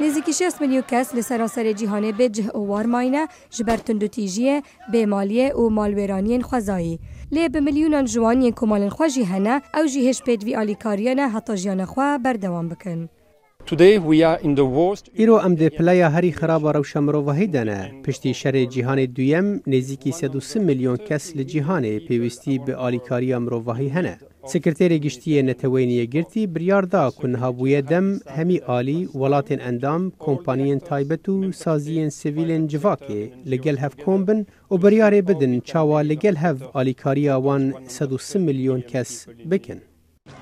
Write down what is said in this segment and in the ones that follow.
نزدیکی 6 میلیون کس لسراسر جیهان به جه اوار ماینه جبر تندوتیجیه به مالیه و مالویرانین خوزایی. لی به میلیونان جوانی کمالن خوژی هنه او جیهش پیدوی آلیکاریانه حتی جیان خواه بردوام بکن. ایرو ام ده پلایا هری خراب روش مروفهی دانه پشتی شر جیهان دویم نزدیکی 103 میلیون کس لجیهان پیوستی به آلیکاری مروفهی هنه. سکرتیر گشتی نتوینی گرتی بریار دا کنها بوی دم همی آلی ولاتین اندام کمپانین تایبتو سازین سیویلین جواکی لگل هف کومبن و بریار بدن چاوا لگل هف آلیکاری آوان 103 میلیون کس بکن.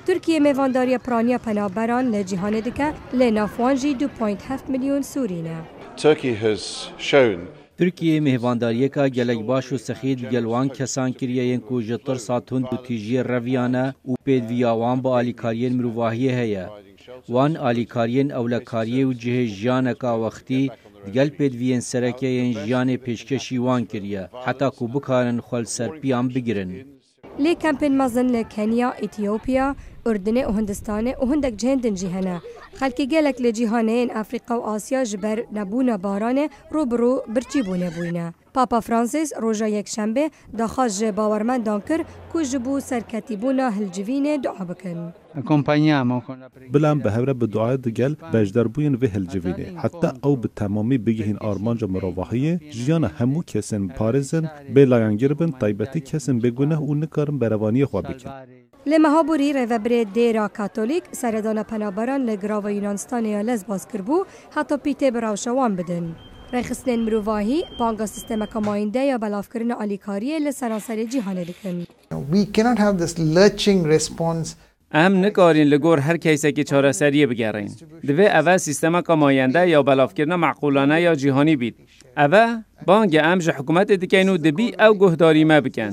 ترکیه میوانداری پرانیا پناهبران لجیهان دکه لنافوانجی 2.7 میلیون سورینه. ترکیه مهوانداری که گلک باش و سخید گلوان کسان کریه ین کو جتر ساتون دو تیجی رویانه و پیدویاوان با آلیکارین مروواهی هیا. وان آلیکارین اولکاری و جه جیانکا وقتی دگل پیدوین سرکه ین جیان پیشکشی وان کریه حتی کو بکارن خل سرپیان بگیرن. لی کمپین مزن لکنیا، ایتیوپیا، اردن و هندستان و هندک جهندن جیهنه. خلکی گلک لجیهانه این افریقا و آسیا جبر نبونا بارانه رو برو برچی بونه بوینه. پاپا فرانسیس روژا یک شنبه داخاز باورمند دانکر که جبو سرکتی بونا هلجوینه دعا بکن. بلام به هوره به دعای دگل بجدر بوین و هلجوینه حتی او به تمامی بگیهین آرمانجا مروواهیه جیان همو کسین پارزن به لایانگیر بن طایبتی کسین بگونه و نکارن بروانی خواه بکن. لما بوری روبر دیرا کاتولیک سردان پنابران لگراو یونانستان یا لزباس کربو حتی پیته براوشوان بدن. رخصتن مروواهی بانگا سیستم کماینده یا بلافکرین آلیکاری لسراسر جیهان دکن. We cannot have this lurching response. ام نکارین لگور هر کیسه که چاره سریه بگرین. دوی اول سیستم کماینده یا بلافکرین معقولانه یا جیهانی بید. اول بانگ امج حکومت دکینو دبی او گهداری ما بکن.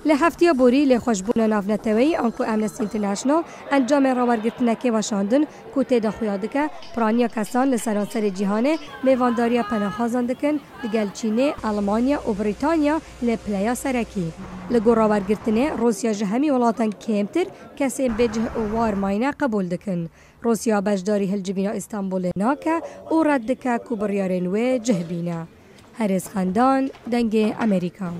لهفتیا بوری لخوشبون نافنتوی آنکو امنستی اینترنشنال انجام راورگرتنکه و شاندن کو تیدا خویادکه پرانیا کسان لسراسر جیهانه میوانداریا پناهازان دکن دگل چینه، آلمانیا و بریتانیا لپلیا سرکی. لگو راورگرتنه روسیا جهمی ولاتن کمتر کسی بجه اوار ماینه قبول دکن. روسیا بجداری هلجبینا استانبول ناکه و رد دکه کو بریارنوی جهبینه. هرز خاندان دنگ امریکا.